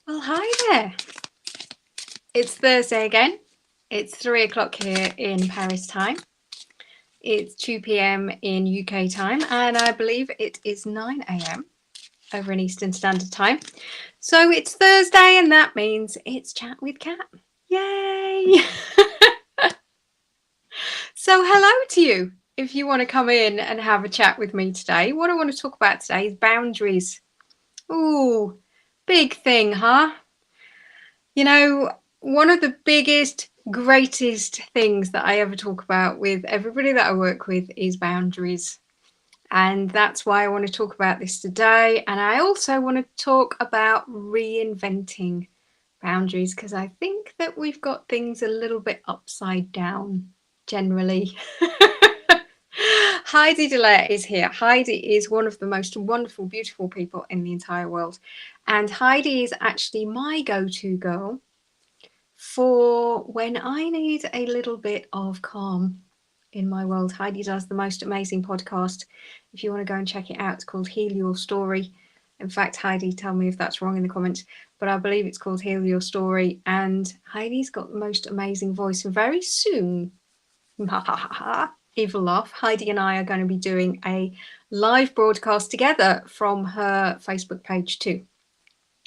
Well, hi there. It's Thursday again. It's 3 o'clock here in Paris time. It's 2 p.m. in UK time, and I believe it is 9 a.m. over in Eastern Standard Time. So it's Thursday, and that means it's Chat with Kat. Yay! So hello to you. If you want to come in and have a chat with me today, what I want to talk about today is boundaries. Ooh, big thing, huh? You know, one of the biggest, greatest things that I ever talk about with everybody that I work with is boundaries. And that's why I want to talk about this today. And I also want to talk about reinventing boundaries because I think that we've got things a little bit upside down generally. Heidi Delaire is here. Heidi is one of the most wonderful, beautiful people in the entire world. And Heidi is actually my go-to girl for when I need a little bit of calm in my world. Heidi does the most amazing podcast. If you want to go and check it out, it's called Heal Your Story. In fact, Heidi, tell me if that's wrong in the comments, but I believe it's called Heal Your Story. And Heidi's got the most amazing voice. And very soon, evil laugh, Heidi and I are going to be doing a live broadcast together from her Facebook page too.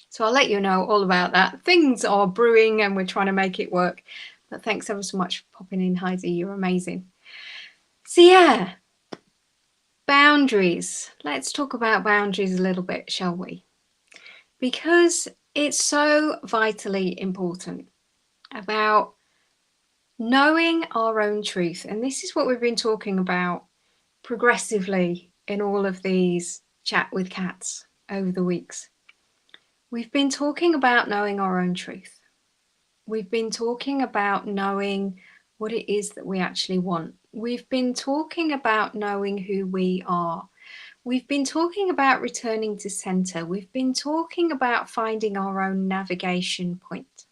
So I'll let you know all about that. Things are brewing and we're trying to make it work. But thanks ever so much for popping in, Heidi. You're amazing. So yeah, boundaries. Let's talk about boundaries a little bit, shall we? Because it's so vitally important about knowing our own truth. And this is what we've been talking about progressively in all of these Chat with Cats over the weeks. We've been talking about knowing our own truth. We've been talking about knowing what it is that we actually want. We've been talking about knowing who we are. We've been talking about returning to center. We've been talking about finding our own navigation point.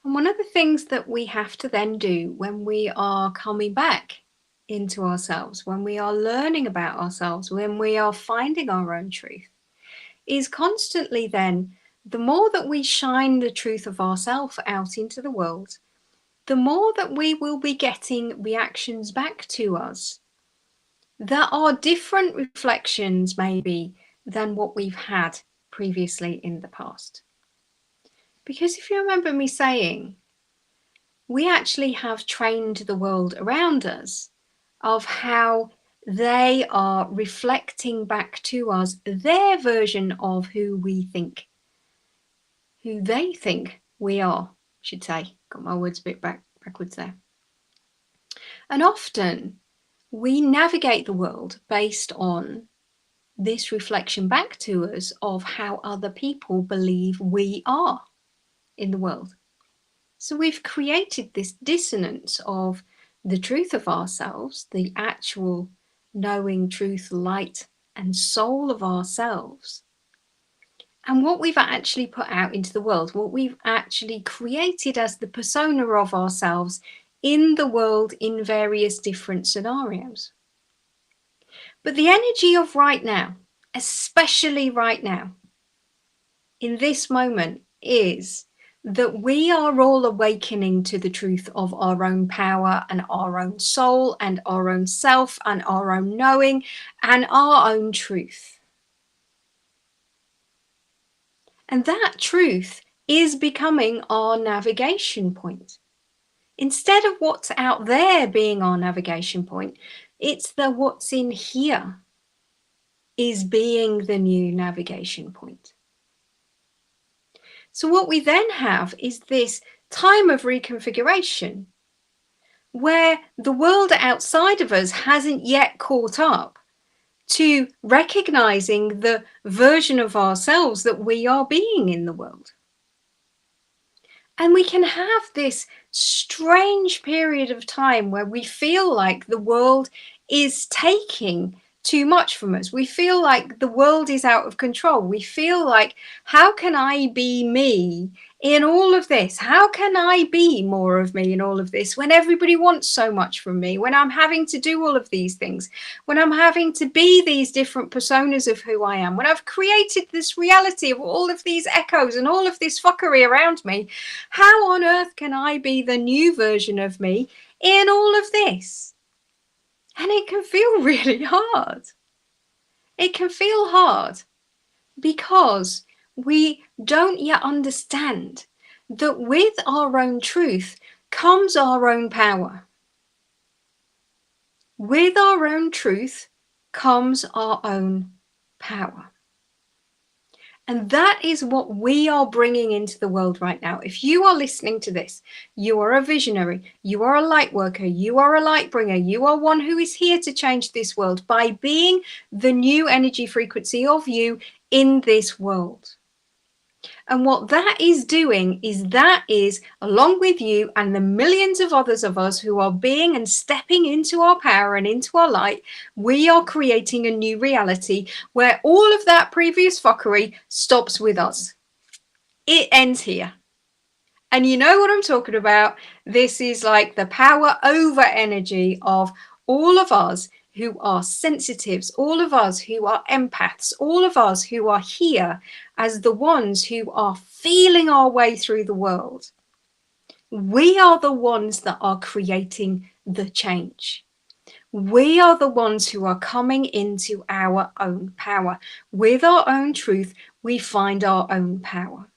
And one of the things that we have to then do when we are coming back into ourselves, when we are learning about ourselves, when we are finding our own truth, is constantly then, the more that we shine the truth of ourselves out into the world, the more that we will be getting reactions back to us that are different reflections maybe than what we've had previously in the past. Because if you remember me saying, we actually have trained the world around us of how they are reflecting back to us their version of who they think we are, I should say. Got my words a bit backwards there. And often we navigate the world based on this reflection back to us of how other people believe we are in the world. So we've created this dissonance of the truth of ourselves, the actual knowing truth, light and soul of ourselves, and what we've actually put out into the world, what we've actually created as the persona of ourselves in the world in various different scenarios. But the energy of right now, especially right now, in this moment, is that we are all awakening to the truth of our own power and our own soul and our own self and our own knowing and our own truth. And that truth is becoming our navigation point. Instead of what's out there being our navigation point, it's the what's in here is being the new navigation point. So what we then have is this time of reconfiguration where the world outside of us hasn't yet caught up to recognizing the version of ourselves that we are being in the world. And we can have this strange period of time where we feel like the world is taking too much from us. We feel like the world is out of control. We feel like, how can I be me in all of this? How can I be more of me in all of this when everybody wants so much from me, when I'm having to do all of these things, when I'm having to be these different personas of who I am, when I've created this reality of all of these echoes and all of this fuckery around me? How on earth can I be the new version of me in all of this? And it can feel really hard. It can feel hard because we don't yet understand that with our own truth comes our own power. With our own truth comes our own power. And that is what we are bringing into the world right now. If you are listening to this, you are a visionary, you are a light worker, you are a light bringer, you are one who is here to change this world by being the new energy frequency of you in this world. And what that is doing is, along with you and the millions of others of us who are being and stepping into our power and into our light, we are creating a new reality where all of that previous fuckery stops with us. It ends here. And you know what I'm talking about? This is like the power over energy of all of us who are sensitives, all of us who are empaths, all of us who are here as the ones who are feeling our way through the world. We are the ones that are creating the change. We are the ones who are coming into our own power. With our own truth, we find our own power.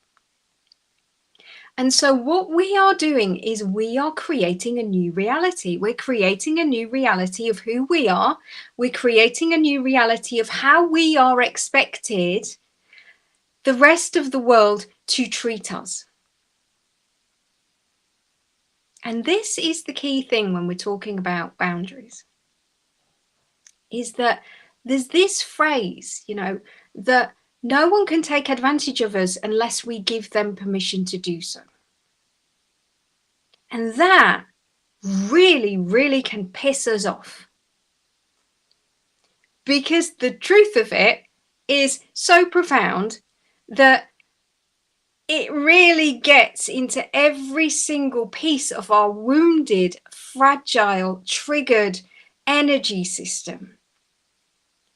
And so what we are doing is we are creating a new reality. We're creating a new reality of who we are. We're creating a new reality of how we are expected the rest of the world to treat us. And this is the key thing when we're talking about boundaries, is that there's this phrase, that no one can take advantage of us unless we give them permission to do so. And that really, really can piss us off. Because the truth of it is so profound that it really gets into every single piece of our wounded, fragile, triggered energy system.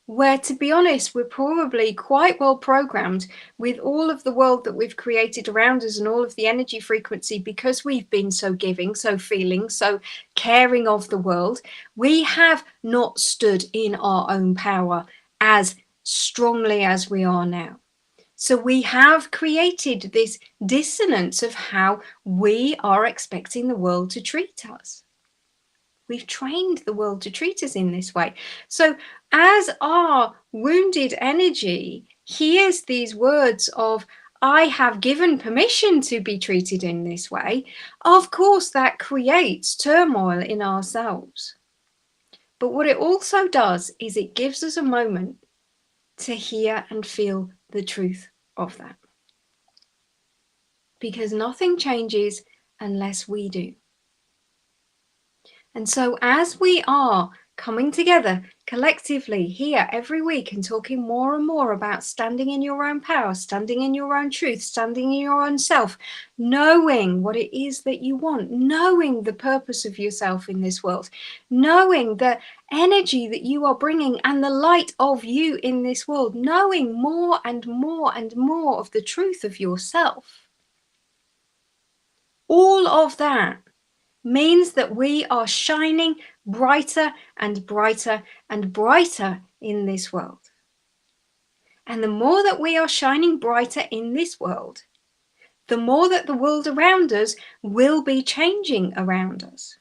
Where, to be honest, we're probably quite well programmed with all of the world that we've created around us and all of the energy frequency, because we've been so giving, so feeling, so caring of the world. We have not stood in our own power as strongly as we are now. So we have created this dissonance of how we are expecting the world to treat us. We've trained the world to treat us in this way. So as our wounded energy hears these words of, I have given permission to be treated in this way, of course that creates turmoil in ourselves. But what it also does is it gives us a moment to hear and feel the truth of that. Because nothing changes unless we do. And so as we are coming together collectively here every week and talking more and more about standing in your own power, standing in your own truth, standing in your own self, knowing what it is that you want, knowing the purpose of yourself in this world, knowing the energy that you are bringing and the light of you in this world, knowing more and more and more of the truth of yourself. All of that means that we are shining brighter and brighter and brighter in this world. And the more that we are shining brighter in this world, the more that the world around us will be changing around us.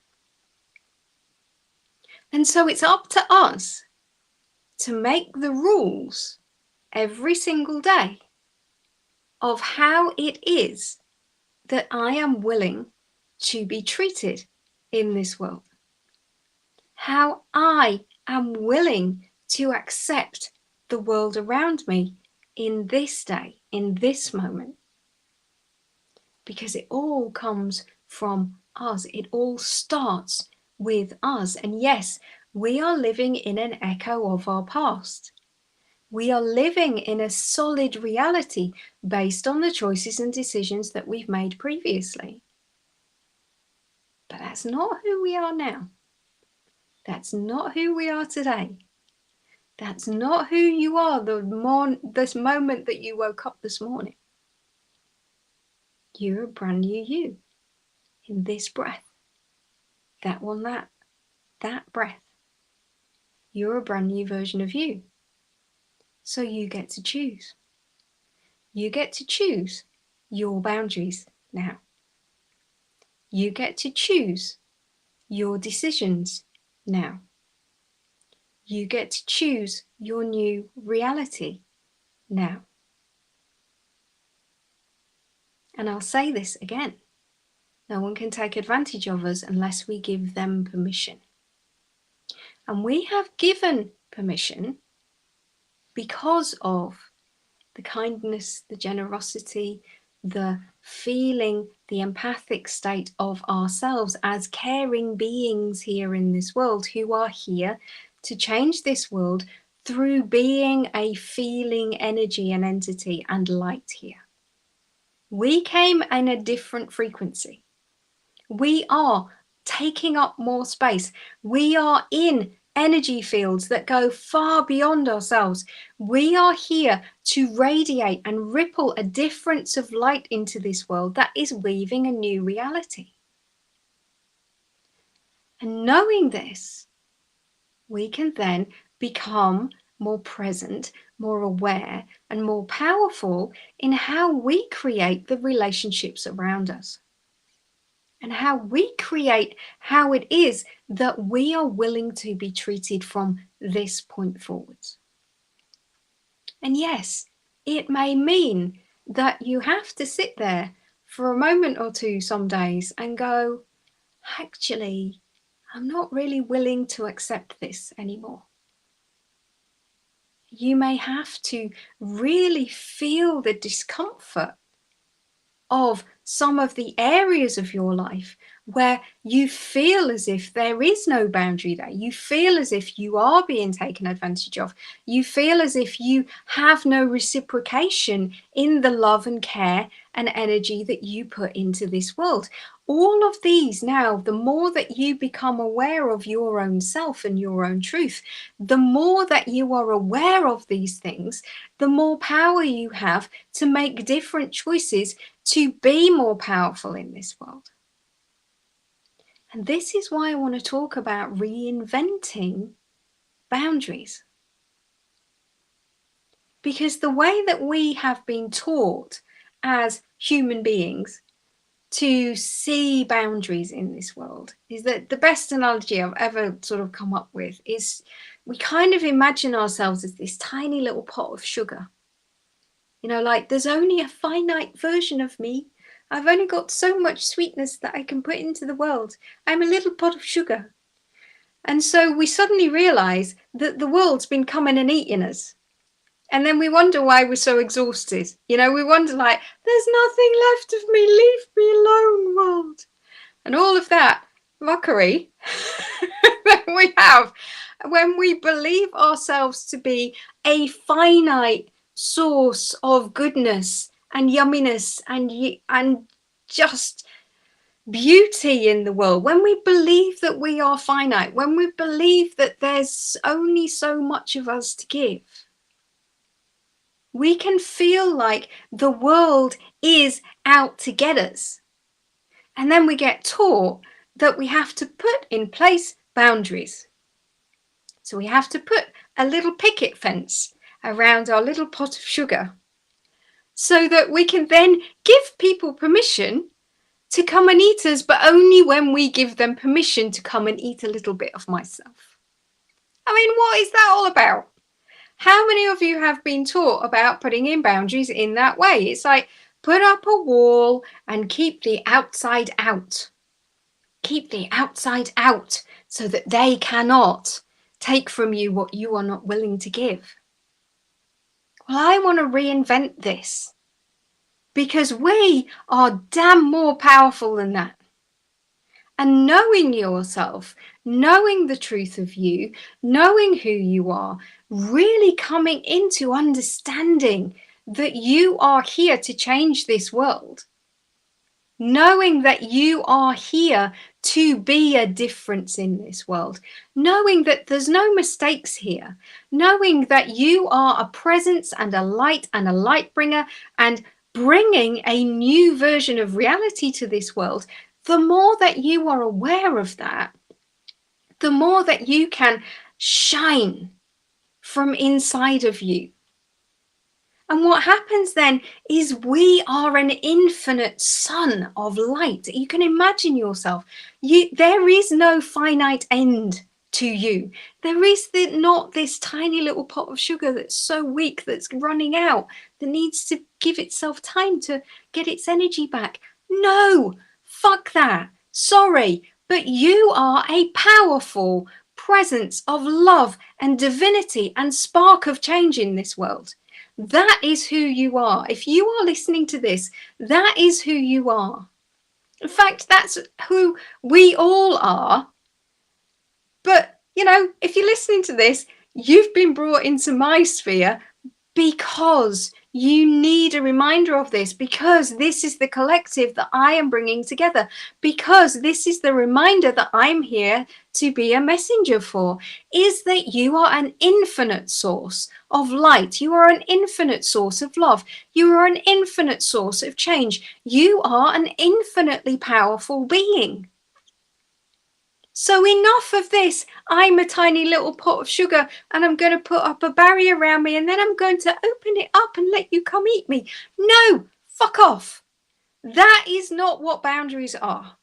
And so it's up to us to make the rules every single day of how it is that I am willing to be treated in this world. How I am willing to accept the world around me in this day, in this moment. Because it all comes from us. It all starts with us. And yes, we are living in an echo of our past. We are living in a solid reality based on the choices and decisions that we've made previously. But that's not who we are now. That's not who we are today. That's not who you are this moment that you woke up this morning. You're a brand new you in this breath. That one, that breath. You're a brand new version of you. So you get to choose. You get to choose your boundaries now. You get to choose your decisions now. You get to choose your new reality now. And I'll say this again. No one can take advantage of us unless we give them permission. And we have given permission because of the kindness, the generosity, the feeling, the empathic state of ourselves as caring beings here in this world who are here to change this world through being a feeling energy and entity and light here. We came in a different frequency. We are taking up more space. We are in energy fields that go far beyond ourselves. We are here to radiate and ripple a difference of light into this world that is weaving a new reality. And knowing this, we can then become more present, more aware, and more powerful in how we create the relationships around us. And how we create how it is that we are willing to be treated from this point forwards. And yes, it may mean that you have to sit there for a moment or two some days and go, actually, I'm not really willing to accept this anymore. You may have to really feel the discomfort of some of the areas of your life where you feel as if there is no boundary there. You feel as if you are being taken advantage of. You feel as if you have no reciprocation in the love and care and energy that you put into this world. All of these now, the more that you become aware of your own self and your own truth, the more that you are aware of these things, the more power you have to make different choices to be more powerful in this world. And this is why I want to talk about reinventing boundaries. Because the way that we have been taught as human beings to see boundaries in this world is that the best analogy I've ever sort of come up with is we kind of imagine ourselves as this tiny little pot of sugar. You know, like there's only a finite version of me. I've only got so much sweetness that I can put into the world. I'm a little pot of sugar. And so we suddenly realize that the world's been coming and eating us. And then we wonder why we're so exhausted. You know, we wonder like, there's nothing left of me, leave me alone, world. And all of that mockery that we have when we believe ourselves to be a finite source of goodness and yumminess and just beauty in the world, when we believe that we are finite, when we believe that there's only so much of us to give, we can feel like the world is out to get us. And then we get taught that we have to put in place boundaries. So we have to put a little picket fence around our little pot of sugar so that we can then give people permission to come and eat us, but only when we give them permission to come and eat a little bit of myself. I mean, what is that all about? How many of you have been taught about putting in boundaries in that way? It's like, put up a wall and keep the outside out. Keep the outside out so that they cannot take from you what you are not willing to give. Well, I want to reinvent this because we are damn more powerful than that. And knowing yourself, knowing the truth of you, knowing who you are, really coming into understanding that you are here to change this world, knowing that you are here to be a difference in this world, knowing that there's no mistakes here, knowing that you are a presence and a light bringer and bringing a new version of reality to this world. The more that you are aware of that, the more that you can shine from inside of you. And what happens then is we are an infinite sun of light. You can imagine yourself. There is no finite end to you. There is not this tiny little pot of sugar that's so weak that's running out, that needs to give itself time to get its energy back. No, fuck that. Sorry, but you are a powerful presence of love and divinity and spark of change in this world. That is who you are. If you are listening to this, that is who you are. In fact, that's who we all are. But, if you're listening to this, you've been brought into my sphere because you need a reminder of this, because this is the collective that I am bringing together, because this is the reminder that I'm here to be a messenger for, is that you are an infinite source of light. You are an infinite source of love. You are an infinite source of change. You are an infinitely powerful being. So enough of this, I'm a tiny little pot of sugar and I'm going to put up a barrier around me and then I'm going to open it up and let you come eat me. No, fuck off. That is not what boundaries are.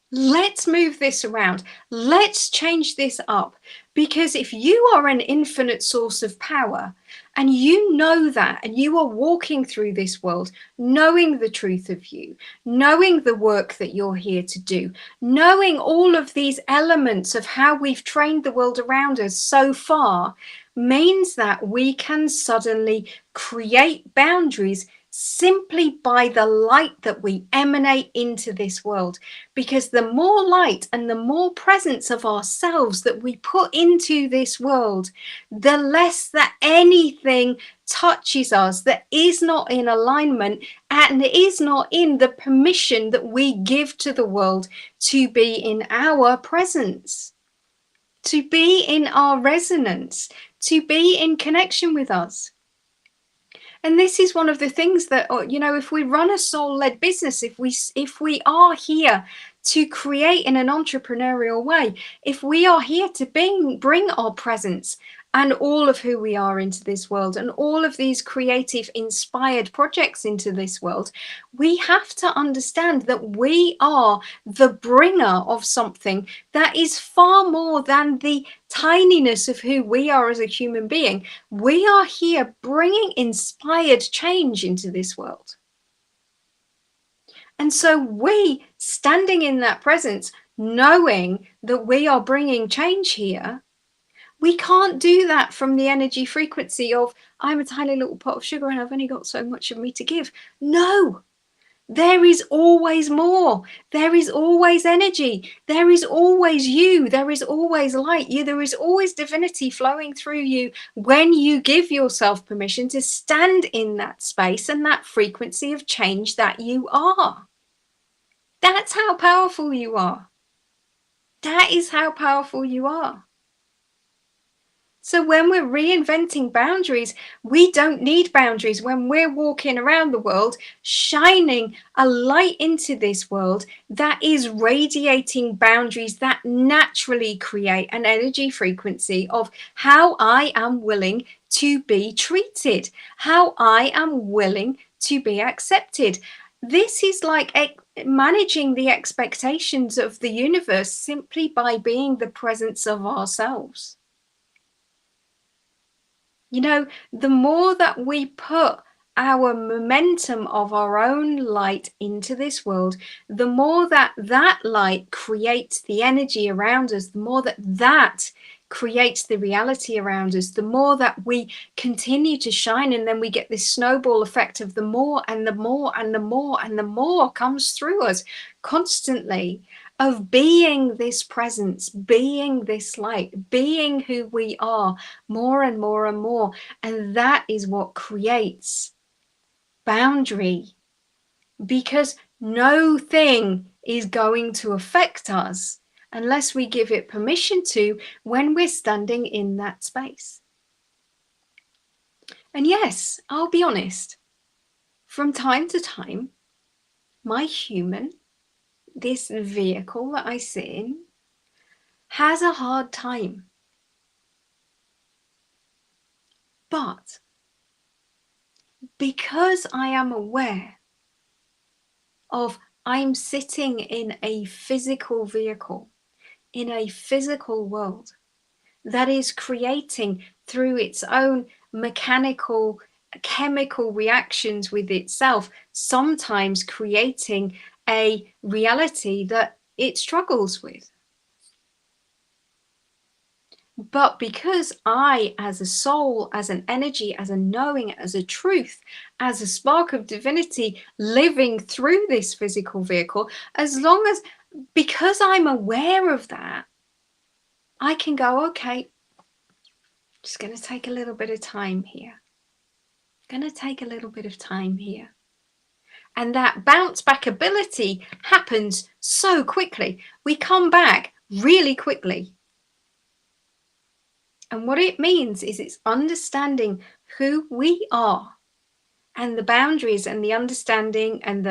Let's move this around. Let's change this up. Because if you are an infinite source of power and you know that, and you are walking through this world knowing the truth of you, knowing the work that you're here to do, knowing all of these elements of how we've trained the world around us so far, means that we can suddenly create boundaries simply by the light that we emanate into this world. Because the more light and the more presence of ourselves that we put into this world, the less that anything touches us that is not in alignment and is not in the permission that we give to the world to be in our presence, to be in our resonance, to be in connection with us. And this is one of the things that, if we run a soul-led business, if we are here to create in an entrepreneurial way, if we are here to bring our presence and all of who we are into this world and all of these creative, inspired projects into this world, we have to understand that we are the bringer of something that is far more than the tininess of who we are as a human being. We are here bringing inspired change into this world. And so we, standing in that presence, knowing that we are bringing change here, we can't do that from the energy frequency of, I'm a tiny little pot of sugar and I've only got so much of me to give. No, there is always more. There is always energy. There is always you. There is always light. There is always divinity flowing through you when you give yourself permission to stand in that space and that frequency of change that you are. That's how powerful you are. That is how powerful you are. So when we're reinventing boundaries, we don't need boundaries. When we're walking around the world, shining a light into this world that is radiating boundaries that naturally create an energy frequency of how I am willing to be treated, how I am willing to be accepted. This is like managing the expectations of the universe simply by being the presence of ourselves. The more that we put our momentum of our own light into this world, the more that light creates the energy around us, the more that creates the reality around us, the more that we continue to shine, and then we get this snowball effect of the more and the more and the more and the more comes through us constantly. of being this presence, being this light, being who we are more and more and more. And that is what creates boundary, because no thing is going to affect us unless we give it permission to when we're standing in that space. And yes, I'll be honest, from time to time, my human, this vehicle that I sit in, has a hard time. But because I am aware of I'm sitting in a physical vehicle, in a physical world that is creating through its own mechanical, chemical reactions with itself, sometimes creating a reality that it struggles with. But because I, as a soul, as an energy, as a knowing, as a truth, as a spark of divinity living through this physical vehicle, because I'm aware of that, I can go, okay, just going to take a little bit of time here. Going to take a little bit of time here. And that bounce back ability happens so quickly. We come back really quickly. And what it means is it's understanding who we are and the boundaries and the understanding and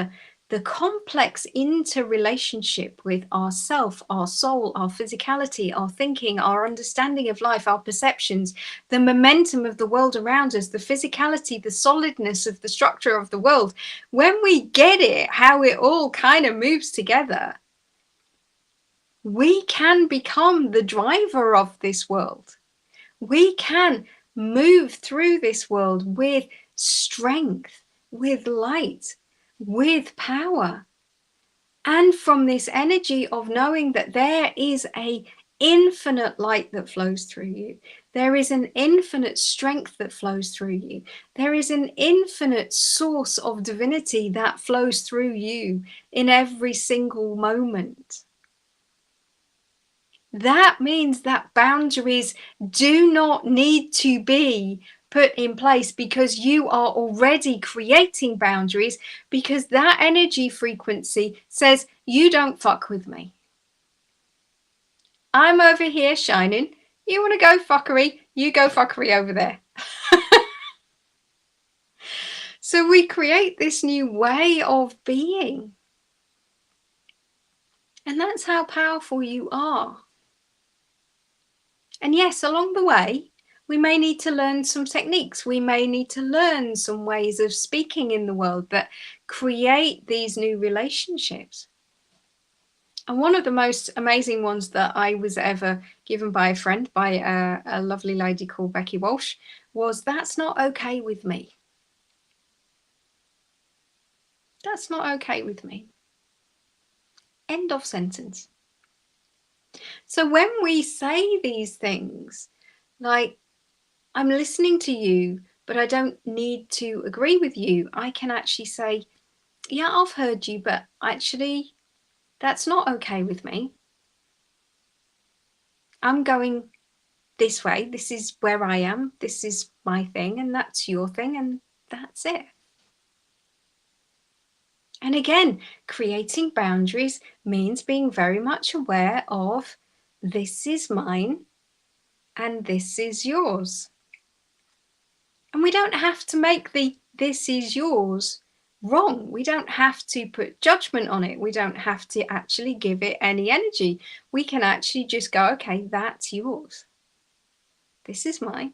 the complex interrelationship with ourself, our soul, our physicality, our thinking, our understanding of life, our perceptions, the momentum of the world around us, the physicality, the solidness of the structure of the world. When we get it, how it all kind of moves together, we can become the driver of this world. We can move through this world with strength, with light, with power. And from this energy of knowing that there is an infinite light that flows through you. There is an infinite strength that flows through you. There is an infinite source of divinity that flows through you in every single moment. That means that boundaries do not need to be put in place because you are already creating boundaries, because that energy frequency says, you don't fuck with me. I'm over here shining. You want to go fuckery? You go fuckery over there. So we create this new way of being. And that's how powerful you are. And yes, along the way, we may need to learn some techniques. We may need to learn some ways of speaking in the world that create these new relationships. And one of the most amazing ones that I was ever given by a friend, by a lovely lady called Becky Walsh, was, that's not okay with me. That's not okay with me. End of sentence. So when we say these things, like, I'm listening to you, but I don't need to agree with you, I can actually say, yeah, I've heard you, but actually, that's not okay with me. I'm going this way. This is where I am. This is my thing, and that's your thing, and that's it. And again, creating boundaries means being very much aware of, this is mine and this is yours. And we don't have to make the this is yours wrong. We don't have to put judgment on it. We don't have to actually give it any energy. We can actually just go, okay, that's yours. This is mine.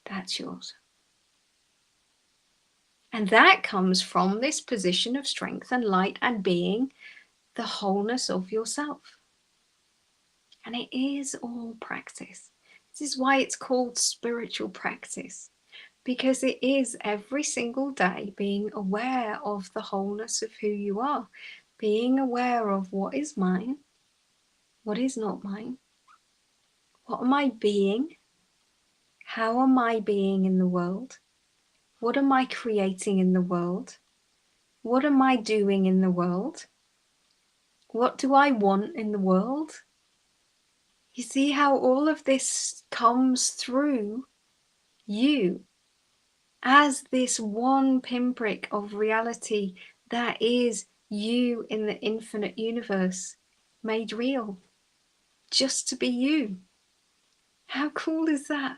That's yours. And that comes from this position of strength and light and being the wholeness of yourself. And it is all practice. This is why it's called spiritual practice, because it is every single day being aware of the wholeness of who you are, being aware of what is mine, what is not mine, what am I being, how am I being in the world, what am I creating in the world, what am I doing in the world, What do I want in the world? You see how all of this comes through you as this one pinprick of reality that is you in the infinite universe made real, just to be you. How cool is that?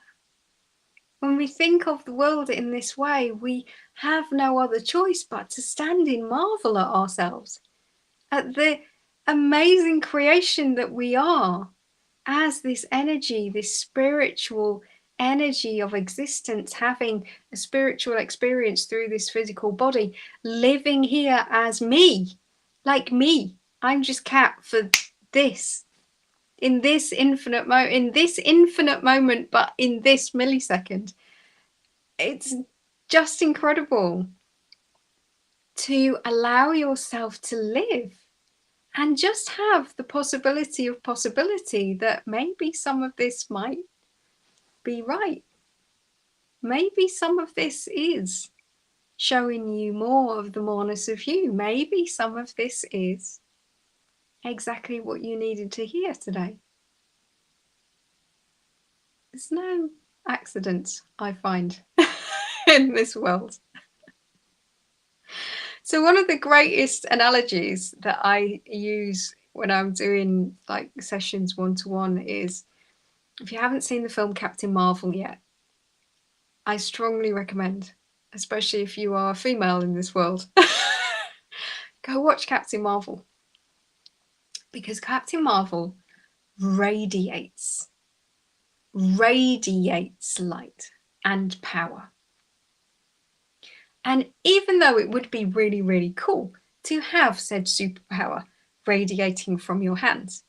When we think of the world in this way, we have no other choice but to stand in marvel at ourselves, at the amazing creation that we are as this energy, this spiritual energy of existence, having a spiritual experience through this physical body, living here as me, like me. I'm just Kat for this, in this infinite moment, but in this millisecond. It's just incredible to allow yourself to live and just have the possibility of possibility that maybe some of this might be right. Maybe some of this is showing you more of the moreness of you. Maybe some of this is exactly what you needed to hear today. There's no accidents, I find, in this world. So one of the greatest analogies that I use when I'm doing like sessions one-to-one is, if you haven't seen the film Captain Marvel yet, I strongly recommend, especially if you are a female in this world, go watch Captain Marvel. Because Captain Marvel radiates light and power. And even though it would be really, really cool to have said superpower radiating from your hands,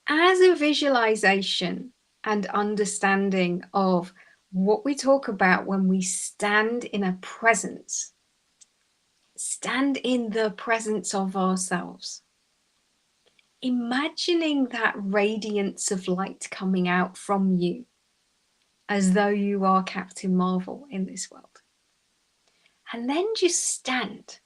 as a visualization and understanding of what we talk about when we stand in a presence, stand in the presence of ourselves, imagining that radiance of light coming out from you as though you are Captain Marvel in this world. And then just stand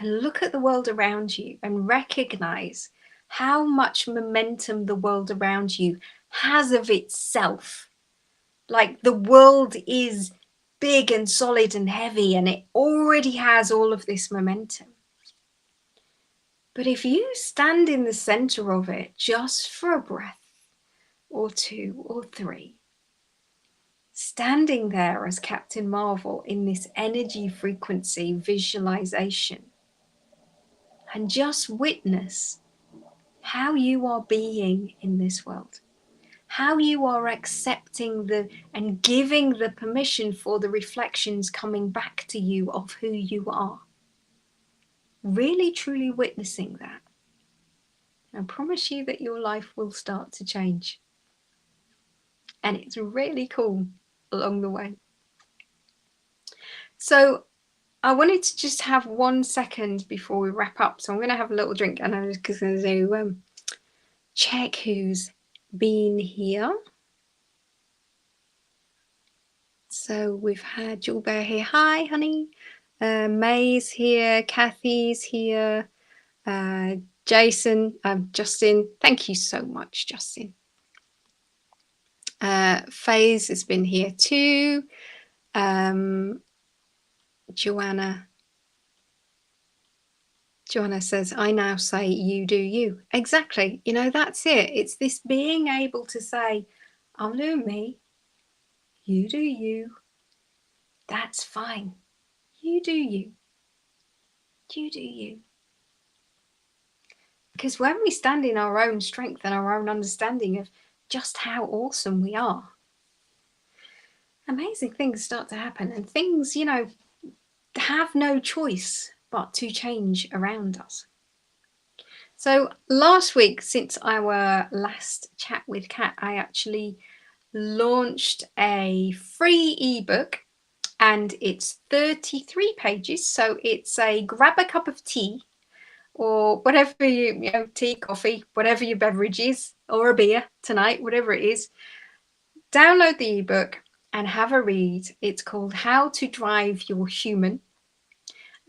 and look at the world around you and recognize how much momentum the world around you has of itself. Like the world is big and solid and heavy, and it already has all of this momentum. But if you stand in the center of it just for a breath or two or three, standing there as Captain Marvel in this energy frequency visualization, and just witness how you are being in this world, how you are accepting and giving the permission for the reflections coming back to you of who you are. Really, truly witnessing that. I promise you that your life will start to change. And it's really cool along the way. So I wanted to just have 1 second before we wrap up. So I'm going to have a little drink, and I'm just going to check who's been here. So we've had Jewel Bear here. Hi, honey. May's here. Kathy's here. Jason, Justin. Thank you so much, Justin. Faze has been here too. Joanna says, I now say you do you. Exactly. You know, that's it. It's this being able to say, I'm doing me. You do you. That's fine. You do you. You do you. Because when we stand in our own strength and our own understanding of just how awesome we are, amazing things start to happen, and things, you know, have no choice but to change around us. So last week, since our last chat with Kat, I actually launched a free ebook, and it's 33 pages. So it's a grab a cup of tea or whatever you know, tea, coffee, whatever your beverage is, or a beer tonight, whatever it is. Download the ebook and have a read. It's called How to Drive Your Human.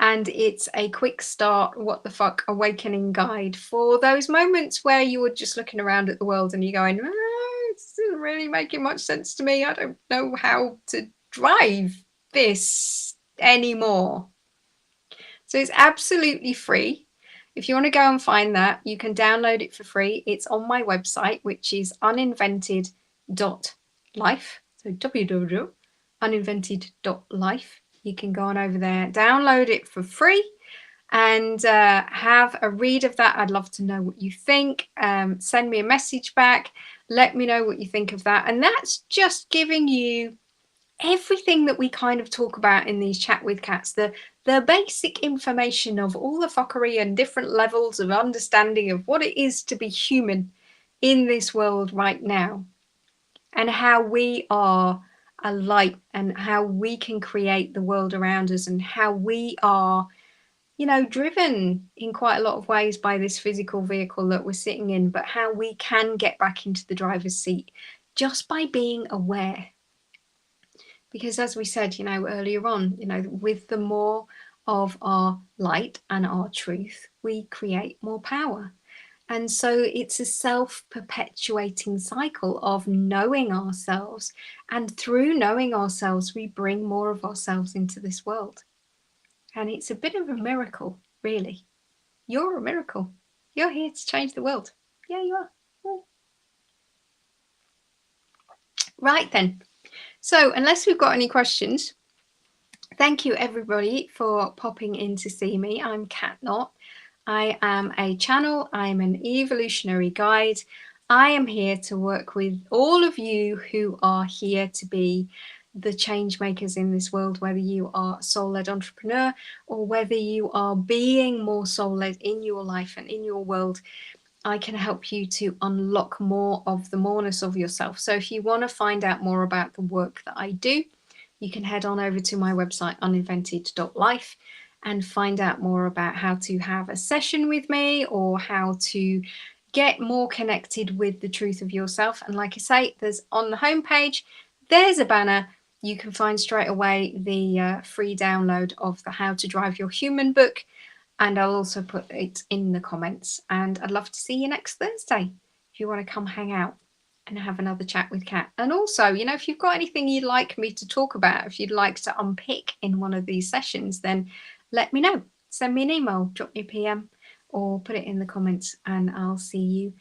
And it's a quick start, what the fuck awakening guide for those moments where you were just looking around at the world and you're going, "Ah, this isn't really making much sense to me. I don't know how to drive this anymore." So it's absolutely free. If you want to go and find that, you can download it for free. It's on my website, which is uninvented.life. So www.uninvented.life. You can go on over there, download it for free, and have a read of that. I'd love to know what you think. Send me a message back. Let me know what you think of that. And that's just giving you everything that we kind of talk about in these chat with cats, the basic information of all the fuckery and different levels of understanding of what it is to be human in this world right now, and how we are a light, and how we can create the world around us, and how we are, you know, driven in quite a lot of ways by this physical vehicle that we're sitting in, but how we can get back into the driver's seat just by being aware. Because as we said, you know, earlier on, you know, with the more of our light and our truth, we create more power. And so it's a self-perpetuating cycle of knowing ourselves. And through knowing ourselves, we bring more of ourselves into this world. And it's a bit of a miracle, really. You're a miracle. You're here to change the world. Yeah, you are. Yeah. Right then. So unless we've got any questions, thank you everybody for popping in to see me. I'm Knott. I am a channel. I'm an evolutionary guide. I am here to work with all of you who are here to be the change makers in this world, whether you are a soul-led entrepreneur or whether you are being more soul-led in your life and in your world. I can help you to unlock more of the moreness of yourself. So if you want to find out more about the work that I do, you can head on over to my website, uninvented.life, and find out more about how to have a session with me or how to get more connected with the truth of yourself. And like I say, there's on the homepage, there's a banner. You can find straight away the free download of the How to Drive Your Human book. And I'll also put it in the comments. And I'd love to see you next Thursday if you want to come hang out and have another chat with Kat. And also, you know, if you've got anything you'd like me to talk about, if you'd like to unpick in one of these sessions, then let me know. Send me an email, drop me a PM, or put it in the comments, and I'll see you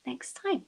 next time.